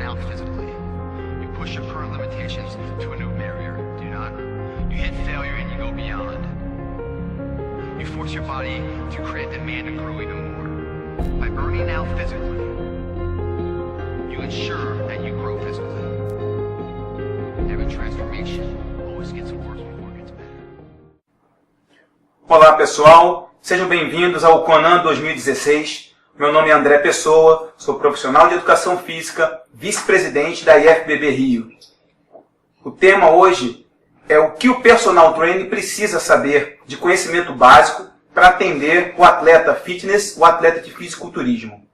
out physically. You push your current limitations to a new barrier, do you not? You hit failure and you go beyond. You force your body to create demand to grow even more. By burning out physically, you ensure that you grow physically. Every transformation always gets worse before it gets better. Olá pessoal, sejam bem-vindos ao Conan 2016. Meu nome é André Pessoa, sou profissional de Educação Física, vice-presidente da IFBB Rio. O tema hoje é o que o personal trainer precisa saber de conhecimento básico para atender o atleta fitness, o atleta de fisiculturismo.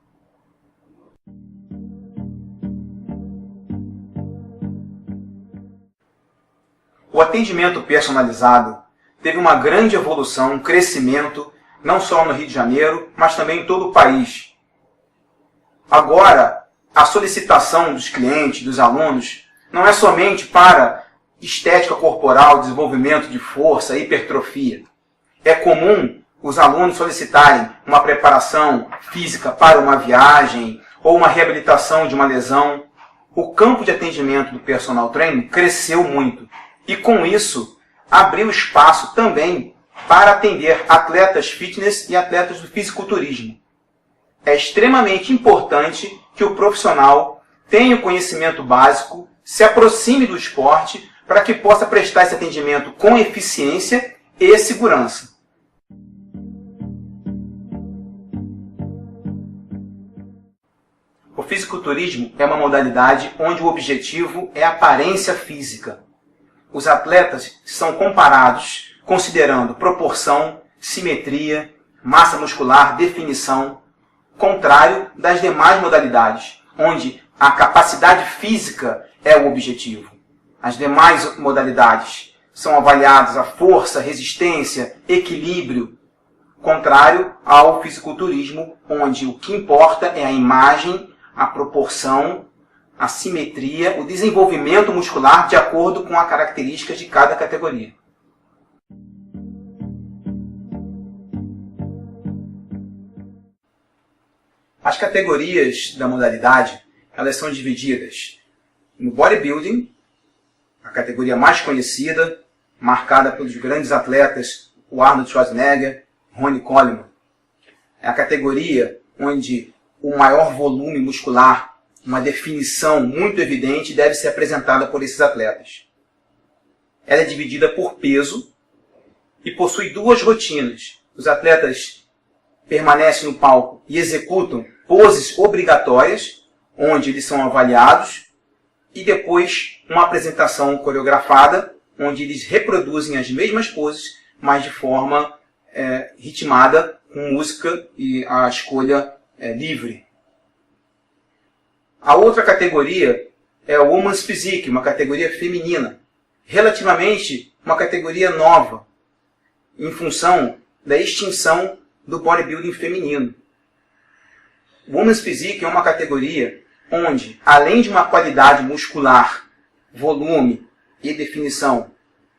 O atendimento personalizado teve uma grande evolução, um crescimento, não só no Rio de Janeiro, mas também em todo o país. Agora, a solicitação dos clientes, dos alunos, não é somente para estética corporal, desenvolvimento de força, hipertrofia. É comum os alunos solicitarem uma preparação física para uma viagem ou uma reabilitação de uma lesão. O campo de atendimento do personal trainer cresceu muito e, com isso, abriu espaço também para atender atletas fitness e atletas do fisiculturismo. É extremamente importante que o profissional tenha o conhecimento básico, se aproxime do esporte para que possa prestar esse atendimento com eficiência e segurança. O fisiculturismo é uma modalidade onde o objetivo é a aparência física. Os atletas são comparados considerando proporção, simetria, massa muscular, definição, contrário das demais modalidades, onde a capacidade física é o objetivo. As demais modalidades são avaliadas a força, resistência, equilíbrio, contrário ao fisiculturismo, onde o que importa é a imagem, a proporção, a simetria, o desenvolvimento muscular de acordo com as características de cada categoria. As categorias da modalidade, elas são divididas no bodybuilding, a categoria mais conhecida, marcada pelos grandes atletas, o Arnold Schwarzenegger, Ronnie Coleman. É a categoria onde o maior volume muscular, uma definição muito evidente, deve ser apresentada por esses atletas. Ela é dividida por peso e possui duas rotinas. Os atletas permanecem no palco e executam poses obrigatórias, onde eles são avaliados, e depois uma apresentação coreografada, onde eles reproduzem as mesmas poses, mas de forma ritmada, com música e a escolha livre. A outra categoria é o Women's Physique, uma categoria feminina, relativamente uma categoria nova, em função da extinção do bodybuilding feminino. O Women's Physique é uma categoria onde, além de uma qualidade muscular, volume e definição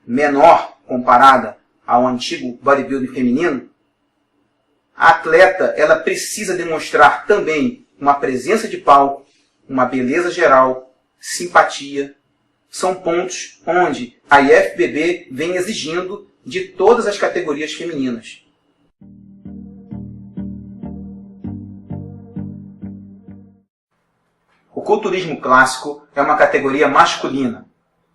menor comparada ao antigo bodybuilding feminino, a atleta ela precisa demonstrar também uma presença de palco, uma beleza geral, simpatia. São pontos onde a IFBB vem exigindo de todas as categorias femininas. O culturismo clássico é uma categoria masculina,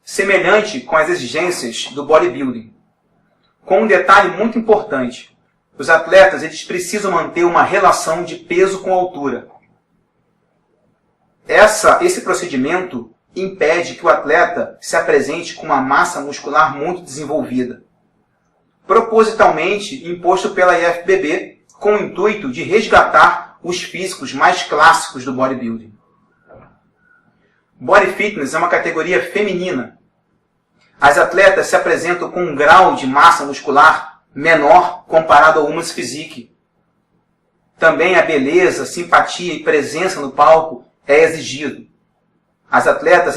semelhante com as exigências do bodybuilding. Com um detalhe muito importante: os atletas eles precisam manter uma relação de peso com altura. Esse procedimento impede que o atleta se apresente com uma massa muscular muito desenvolvida, propositalmente imposto pela IFBB com o intuito de resgatar os físicos mais clássicos do bodybuilding. Body Fitness é uma categoria feminina. As atletas se apresentam com um grau de massa muscular menor comparado ao Women's Physique. Também a beleza, simpatia e presença no palco é exigido. As atletas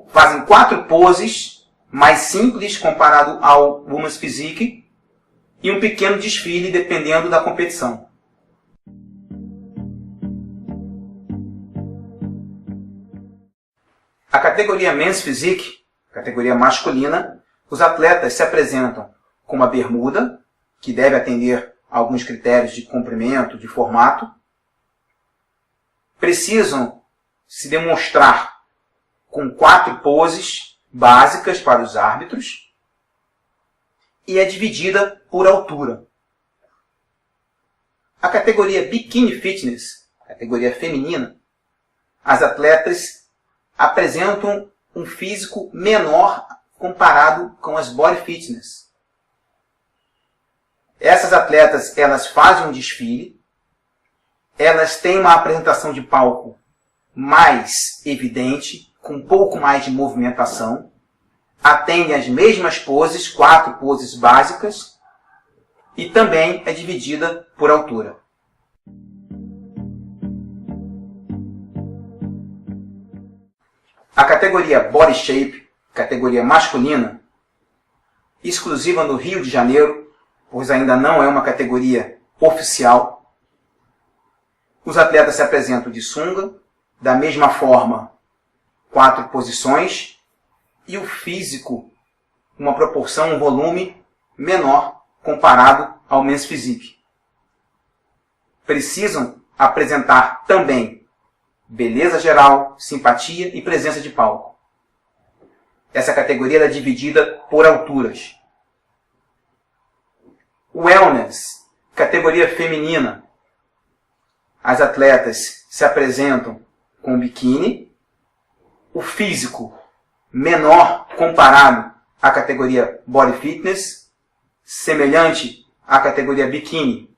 fazem 4 poses mais simples comparado ao Women's Physique e um pequeno desfile dependendo da competição. A categoria Men's Physique, categoria masculina, os atletas se apresentam com uma bermuda, que deve atender a alguns critérios de comprimento, de formato. Precisam se demonstrar com 4 poses básicas para os árbitros e é dividida por altura. A categoria Bikini Fitness, categoria feminina, as atletas apresentam um físico menor comparado com as Body Fitness. Essas atletas, elas fazem um desfile, elas têm uma apresentação de palco mais evidente, com um pouco mais de movimentação, atendem as mesmas poses, 4 poses básicas, e também é dividida por altura. A categoria Body Shape, categoria masculina, exclusiva no Rio de Janeiro, pois ainda não é uma categoria oficial. Os atletas se apresentam de sunga, da mesma forma, 4 posições, e o físico, uma proporção, um volume menor comparado ao Men's Physique. Precisam apresentar também beleza geral, simpatia e presença de palco. Essa categoria é dividida por alturas. Wellness, categoria feminina. As atletas se apresentam com biquíni, o físico menor comparado à categoria Body Fitness, semelhante à categoria biquíni.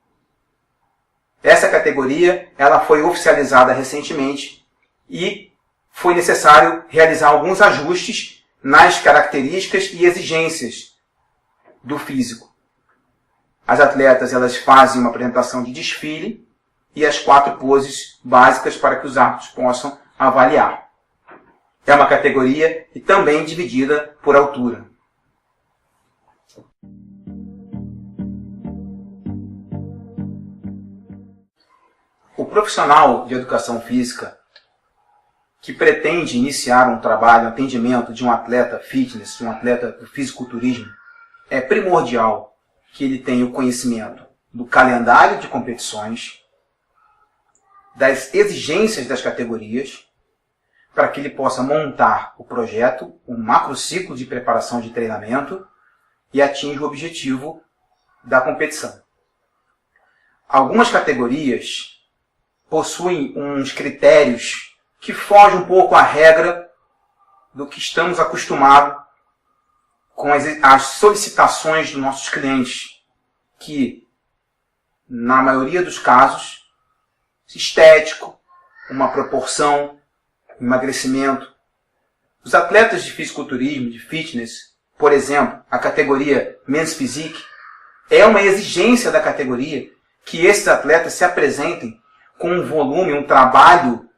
Essa categoria ela foi oficializada recentemente e foi necessário realizar alguns ajustes nas características e exigências do físico. As atletas elas fazem uma apresentação de desfile e as 4 poses básicas para que os árbitros possam avaliar. É uma categoria e também dividida por altura. O profissional de educação física que pretende iniciar um trabalho, um atendimento de um atleta fitness, de um atleta do fisiculturismo, é primordial que ele tenha o conhecimento do calendário de competições, das exigências das categorias, para que ele possa montar o projeto, um macrociclo de preparação de treinamento e atinja o objetivo da competição. Algumas categorias possuem uns critérios que fogem um pouco à regra do que estamos acostumados com as solicitações dos nossos clientes, que, na maioria dos casos, estético, uma proporção, emagrecimento. Os atletas de fisiculturismo, de fitness, por exemplo, a categoria Men's Physique, é uma exigência da categoria que esses atletas se apresentem com um volume, um trabalho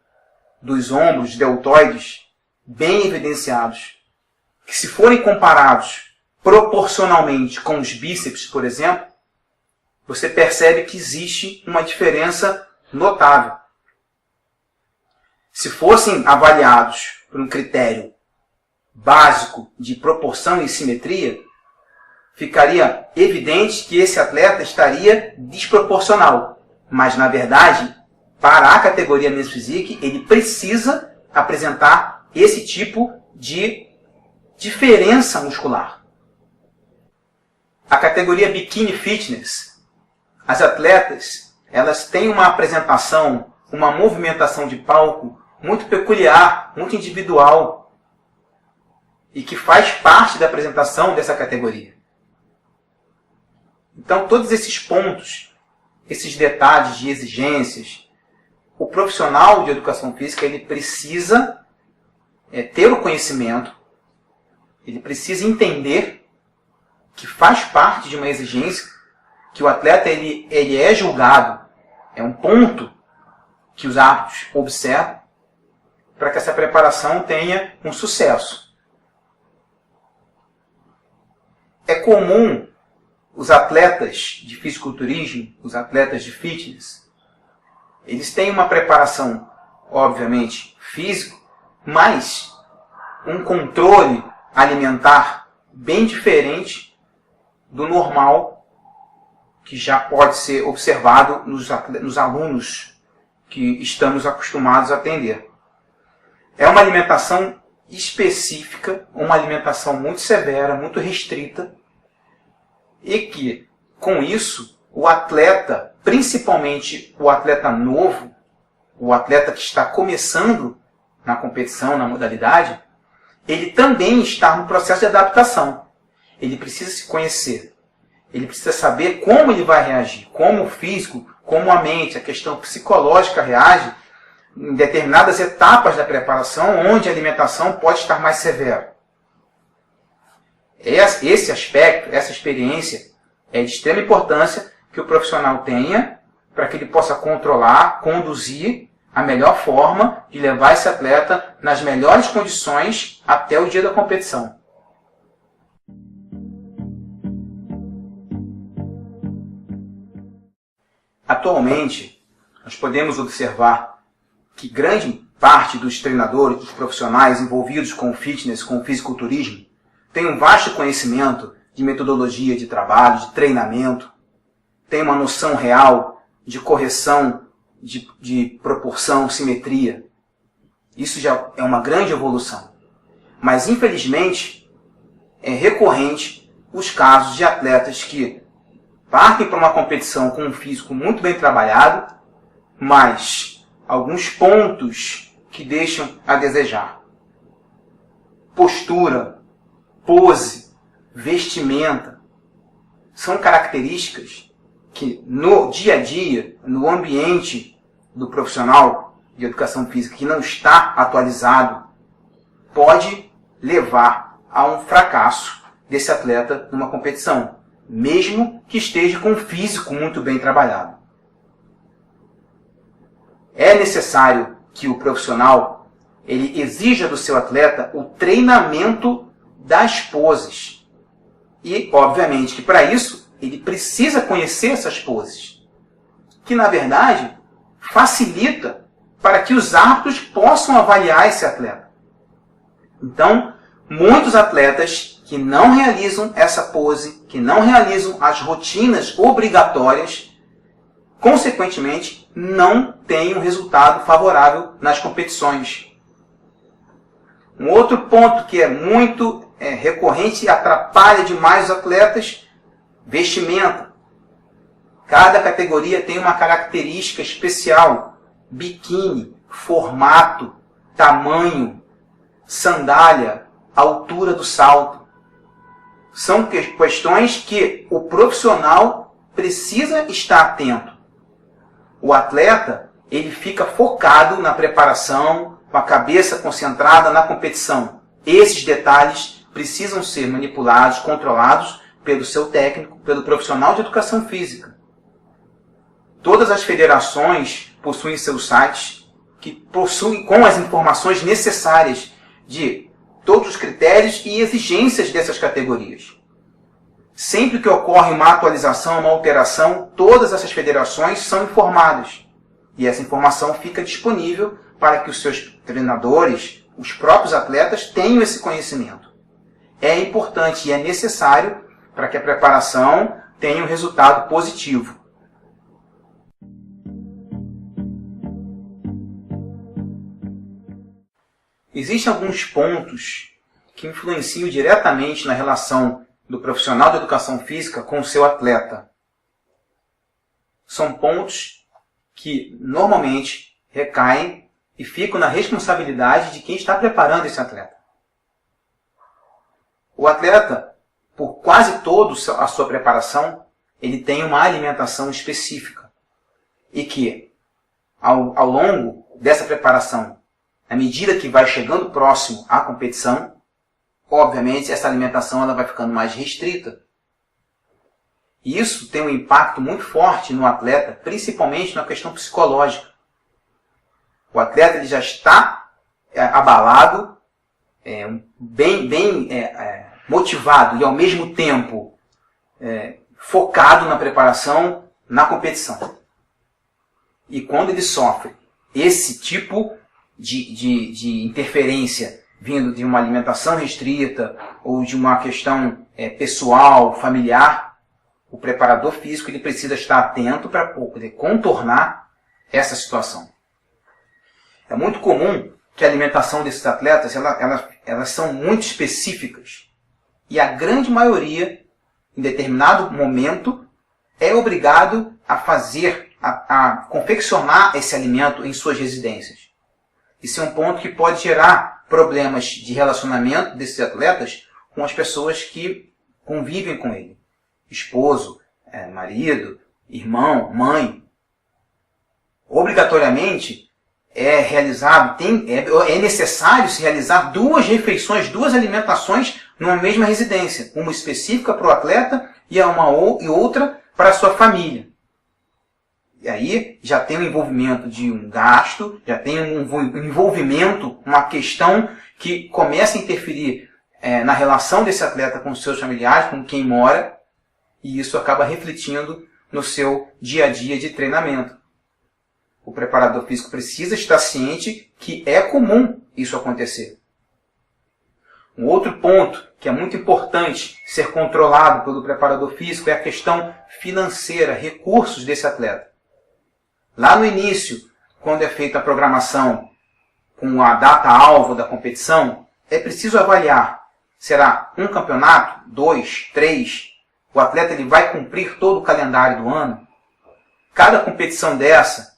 dos ombros, deltoides, bem evidenciados, que se forem comparados proporcionalmente com os bíceps, por exemplo, você percebe que existe uma diferença notável. Se fossem avaliados por um critério básico de proporção e simetria, ficaria evidente que esse atleta estaria desproporcional. Mas, na verdade, para a categoria Men's Physique, ele precisa apresentar esse tipo de diferença muscular. A categoria Bikini Fitness, as atletas, elas têm uma apresentação, uma movimentação de palco muito peculiar, muito individual, e que faz parte da apresentação dessa categoria. Então, todos esses pontos, esses detalhes de exigências, o profissional de educação física ele precisa ter o conhecimento, ele precisa entender que faz parte de uma exigência, que o atleta ele é julgado, é um ponto que os árbitros observam para que essa preparação tenha um sucesso. É comum os atletas de fisiculturismo, os atletas de fitness, eles têm uma preparação, obviamente, física, mas um controle alimentar bem diferente do normal que já pode ser observado nos alunos que estamos acostumados a atender. É uma alimentação específica, uma alimentação muito severa, muito restrita, e que, com isso, o atleta, principalmente o atleta novo, o atleta que está começando na competição, na modalidade, ele também está no processo de adaptação. Ele precisa se conhecer. Ele precisa saber como ele vai reagir, como o físico, como a mente, a questão psicológica reage em determinadas etapas da preparação, onde a alimentação pode estar mais severa. Esse aspecto, essa experiência, é de extrema importância que o profissional tenha para que ele possa controlar, conduzir a melhor forma de levar esse atleta nas melhores condições até o dia da competição. Atualmente, nós podemos observar que grande parte dos treinadores, dos profissionais envolvidos com o fitness, com o fisiculturismo, tem um vasto conhecimento de metodologia de trabalho, de treinamento, tem uma noção real de correção de proporção, simetria. Isso já é uma grande evolução. Mas, infelizmente, é recorrente os casos de atletas que partem para uma competição com um físico muito bem trabalhado, mas alguns pontos que deixam a desejar. Postura, pose, vestimenta, são características que no dia a dia, no ambiente do profissional de educação física que não está atualizado, pode levar a um fracasso desse atleta numa competição, mesmo que esteja com um físico muito bem trabalhado. É necessário que o profissional ele exija do seu atleta o treinamento das poses. E, obviamente, que para isso ele precisa conhecer essas poses, que, na verdade, facilita para que os árbitros possam avaliar esse atleta. Então, muitos atletas que não realizam essa pose, que não realizam as rotinas obrigatórias, consequentemente, não têm um resultado favorável nas competições. Um outro ponto que é muito recorrente e atrapalha demais os atletas, vestimenta. Cada categoria tem uma característica especial. Biquíni, formato, tamanho, sandália, altura do salto. São questões que o profissional precisa estar atento. O atleta, ele fica focado na preparação, com a cabeça concentrada na competição. Esses detalhes precisam ser manipulados, controlados pelo seu técnico, pelo profissional de educação física. Todas as federações possuem seus sites que possuem com as informações necessárias de todos os critérios e exigências dessas categorias. Sempre que ocorre uma atualização, uma alteração, todas essas federações são informadas. E essa informação fica disponível para que os seus treinadores, os próprios atletas, tenham esse conhecimento. É importante e é necessário para que a preparação tenha um resultado positivo. Existem alguns pontos que influenciam diretamente na relação do profissional de educação física com o seu atleta. São pontos que normalmente recaem e ficam na responsabilidade de quem está preparando esse atleta. O atleta, por quase toda a sua preparação, ele tem uma alimentação específica. E que, ao longo dessa preparação, à medida que vai chegando próximo à competição, obviamente essa alimentação ela vai ficando mais restrita. E isso tem um impacto muito forte no atleta, principalmente na questão psicológica. O atleta ele já está abalado, bem motivado e ao mesmo tempo focado na preparação, na competição. E quando ele sofre esse tipo de interferência vindo de uma alimentação restrita ou de uma questão pessoal, familiar, o preparador físico ele precisa estar atento para poder contornar essa situação. É muito comum que a alimentação desses atletas elas são muito específicas e a grande maioria, em determinado momento, é obrigado a a confeccionar esse alimento em suas residências. Isso é um ponto que pode gerar problemas de relacionamento desses atletas com as pessoas que convivem com ele. Esposo, marido, irmão, mãe. Obrigatoriamente é necessário se realizar 2 refeições, 2 alimentações numa mesma residência. Uma específica para o atleta e outra para a sua família. E aí já tem o envolvimento de um gasto, já tem um envolvimento, uma questão que começa a interferir na relação desse atleta com os seus familiares, com quem mora, e isso acaba refletindo no seu dia a dia de treinamento. O preparador físico precisa estar ciente que é comum isso acontecer. Um outro ponto que é muito importante ser controlado pelo preparador físico é a questão financeira, recursos desse atleta. Lá no início, quando é feita a programação com a data-alvo da competição, é preciso avaliar, será um campeonato, 2, 3, o atleta ele vai cumprir todo o calendário do ano? Cada competição dessa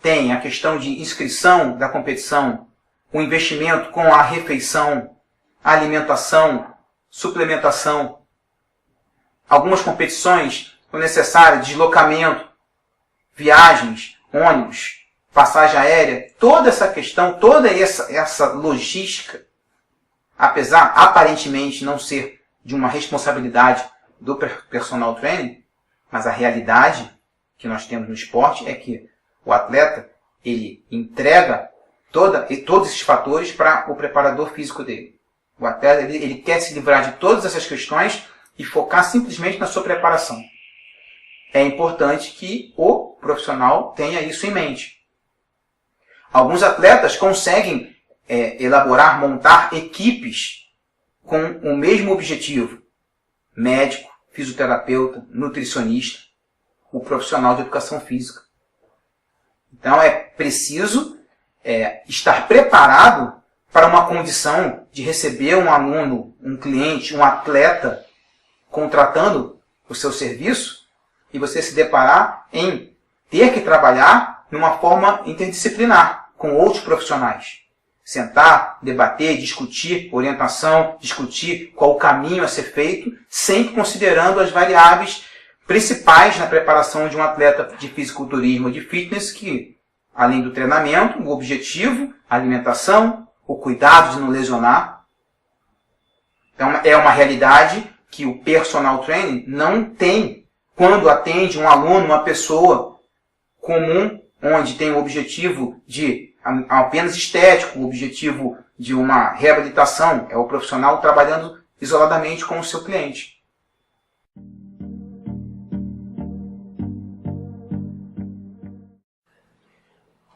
tem a questão de inscrição da competição, o investimento com a refeição, a alimentação, suplementação. Algumas competições são necessárias deslocamento, viagens, ônibus, passagem aérea, toda essa questão, toda essa logística, apesar aparentemente não ser de uma responsabilidade do personal trainer, mas a realidade que nós temos no esporte é que o atleta ele entrega todos esses fatores para o preparador físico dele. O atleta ele quer se livrar de todas essas questões e focar simplesmente na sua preparação. É importante que o profissional tenha isso em mente. Alguns atletas conseguem montar equipes com o mesmo objetivo. Médico, fisioterapeuta, nutricionista, o profissional de educação física. Então é preciso estar preparado para uma condição de receber um aluno, um cliente, um atleta contratando o seu serviço e você se deparar em ter que trabalhar numa forma interdisciplinar com outros profissionais. Sentar, debater, discutir orientação, discutir qual o caminho a ser feito, sempre considerando as variáveis principais na preparação de um atleta de fisiculturismo ou de fitness, que, além do treinamento, o objetivo, a alimentação, o cuidado de não lesionar. Então, é uma realidade que o personal training não tem quando atende um aluno, uma pessoa comum, onde tem o objetivo de apenas estético, o objetivo de uma reabilitação, é o profissional trabalhando isoladamente com o seu cliente.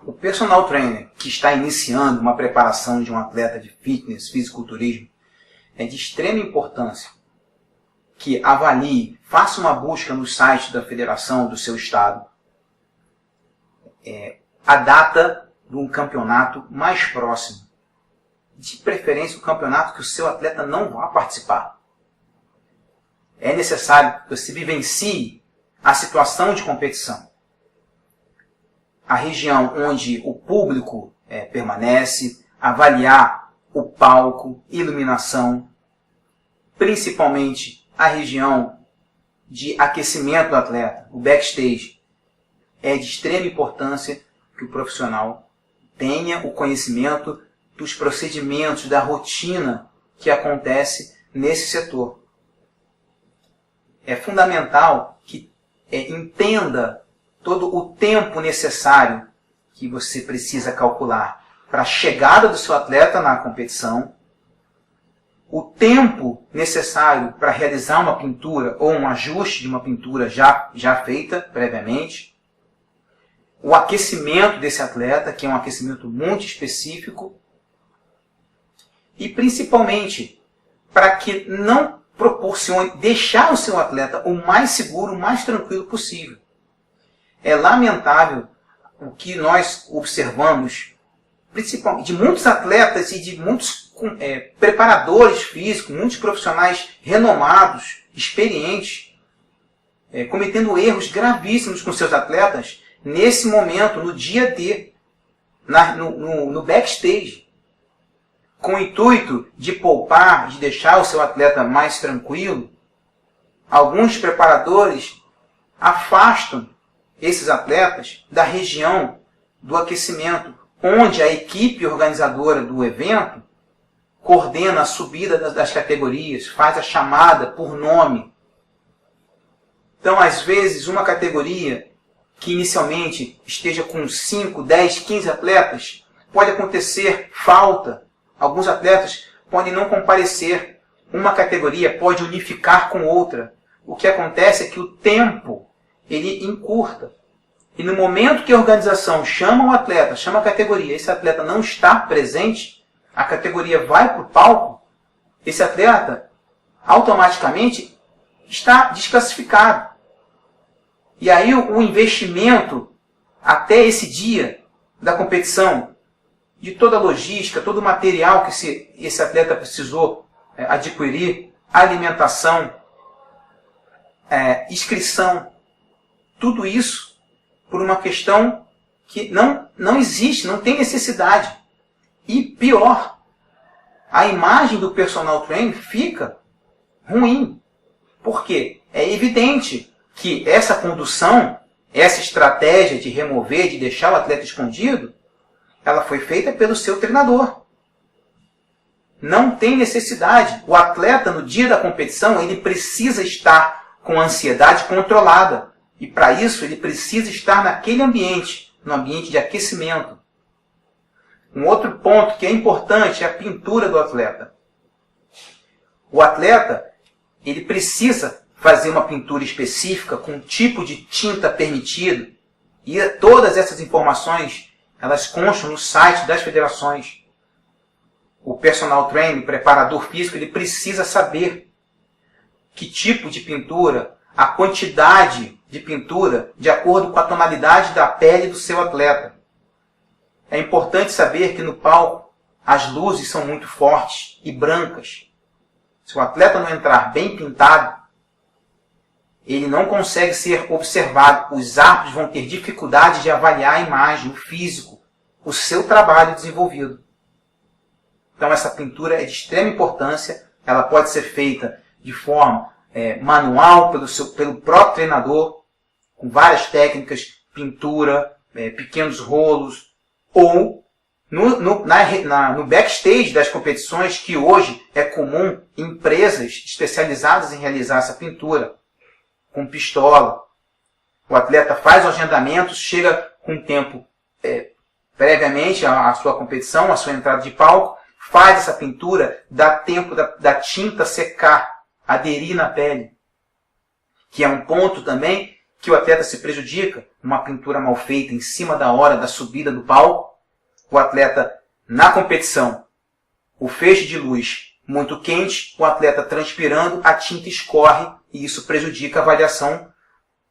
O personal trainer que está iniciando uma preparação de um atleta de fitness, fisiculturismo, é de extrema importância que avalie, faça uma busca no site da federação do seu estado, a data de um campeonato mais próximo. De preferência, um campeonato que o seu atleta não vá participar. É necessário que você vivencie a situação de competição. A região onde o público permanece, avaliar o palco, iluminação, principalmente a região de aquecimento do atleta, o backstage. É de extrema importância que o profissional tenha o conhecimento dos procedimentos, da rotina que acontece nesse setor. É fundamental que entenda todo o tempo necessário que você precisa calcular para a chegada do seu atleta na competição, o tempo necessário para realizar uma pintura ou um ajuste de uma pintura já feita previamente, o aquecimento desse atleta, que é um aquecimento muito específico, e principalmente para que não proporcione deixar o seu atleta o mais seguro, o mais tranquilo possível. É lamentável o que nós observamos, principalmente de muitos atletas e de muitos preparadores físicos, muitos profissionais renomados, experientes, cometendo erros gravíssimos com seus atletas nesse momento, no dia D, no backstage, com o intuito de poupar, de deixar o seu atleta mais tranquilo. Alguns preparadores afastam esses atletas da região do aquecimento, onde a equipe organizadora do evento coordena a subida das categorias, faz a chamada por nome. Então, às vezes, uma categoria que inicialmente esteja com 5, 10, 15 atletas, pode acontecer falta. Alguns atletas podem não comparecer. Uma categoria pode unificar com outra. O que acontece é que o tempo ele encurta. E no momento que a organização chama o atleta, chama a categoria, esse atleta não está presente, a categoria vai para o palco, esse atleta automaticamente está desclassificado. E aí o investimento até esse dia da competição, de toda a logística, todo o material que esse atleta precisou adquirir, alimentação, inscrição, tudo isso por uma questão que não existe, não tem necessidade. E pior, a imagem do personal trainer fica ruim. Por quê? É evidente que essa condução, essa estratégia de remover, de deixar o atleta escondido, ela foi feita pelo seu treinador. Não tem necessidade. O atleta, no dia da competição, ele precisa estar com a ansiedade controlada. E para isso, ele precisa estar naquele ambiente, no ambiente de aquecimento. Um outro ponto que é importante é a pintura do atleta. O atleta, ele precisa fazer uma pintura específica com um tipo de tinta permitido. E todas essas informações, elas constam no site das federações. O personal trainer, o preparador físico, ele precisa saber que tipo de pintura, a quantidade de pintura, de acordo com a tonalidade da pele do seu atleta. É importante saber que no palco as luzes são muito fortes e brancas. Se o atleta não entrar bem pintado, ele não consegue ser observado. Os árbitros vão ter dificuldade de avaliar a imagem, o físico, o seu trabalho desenvolvido. Então essa pintura é de extrema importância. Ela pode ser feita de forma manual, pelo próprio treinador, com várias técnicas, pintura, pequenos rolos, ou no backstage das competições, que hoje é comum empresas especializadas em realizar essa pintura, com pistola. O atleta faz o agendamento, chega com tempo previamente à sua competição, à sua entrada de palco, faz essa pintura, dá tempo da tinta secar, aderir na pele, que é um ponto também que o atleta se prejudica. Uma pintura mal feita em cima da hora da subida do palco, o atleta na competição, o feixe de luz muito quente, o atleta transpirando, a tinta escorre e isso prejudica a avaliação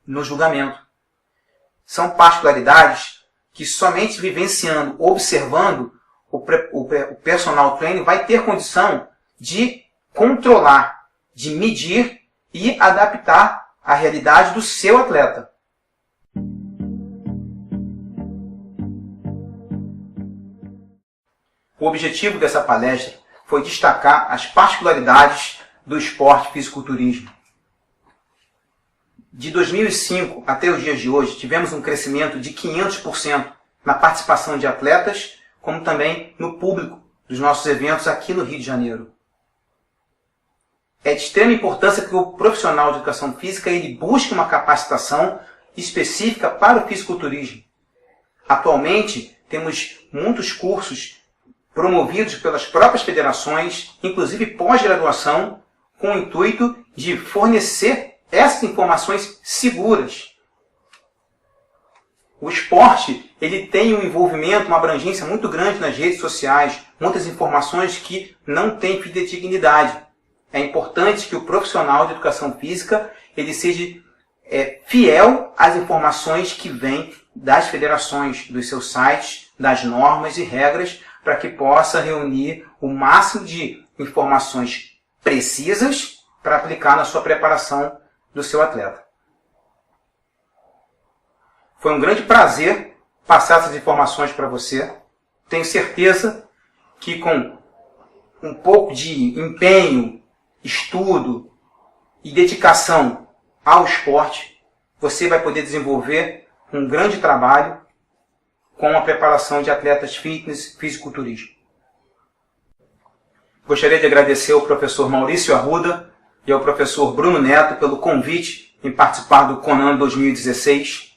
no julgamento. São particularidades que somente vivenciando, observando, o personal trainer vai ter condição de controlar, de medir e adaptar a realidade do seu atleta. O objetivo dessa palestra foi destacar as particularidades do esporte fisiculturismo. De 2005 até os dias de hoje, tivemos um crescimento de 500% na participação de atletas, como também no público dos nossos eventos aqui no Rio de Janeiro. É de extrema importância que o profissional de educação física ele busque uma capacitação específica para o fisiculturismo. Atualmente, temos muitos cursos promovidos pelas próprias federações, inclusive pós-graduação, com o intuito de fornecer essas informações seguras. O esporte, ele tem um envolvimento, uma abrangência muito grande nas redes sociais, muitas informações que não têm fidedignidade. É importante que o profissional de educação física ele seja fiel às informações que vêm das federações, dos seus sites, das normas e regras, para que possa reunir o máximo de informações precisas para aplicar na sua preparação do seu atleta. Foi um grande prazer passar essas informações para você. Tenho certeza que com um pouco de empenho, estudo e dedicação ao esporte, você vai poder desenvolver um grande trabalho com a preparação de atletas fitness, fisiculturismo. Gostaria de agradecer ao professor Maurício Arruda e ao professor Bruno Neto pelo convite em participar do Conan 2016.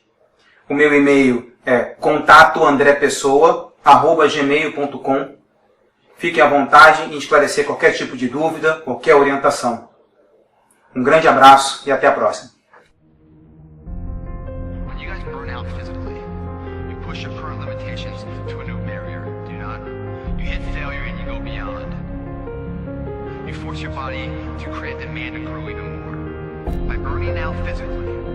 O meu e-mail é contatoandrepessoa@gmail.com. Fiquem à vontade em esclarecer qualquer tipo de dúvida, qualquer orientação. Um grande abraço e até a próxima. When you guys burn out physically, you push your current limitations to a new barrier, do you not? You hit failure and you go beyond. You force your body to create demand to grow even more. By burning out physically,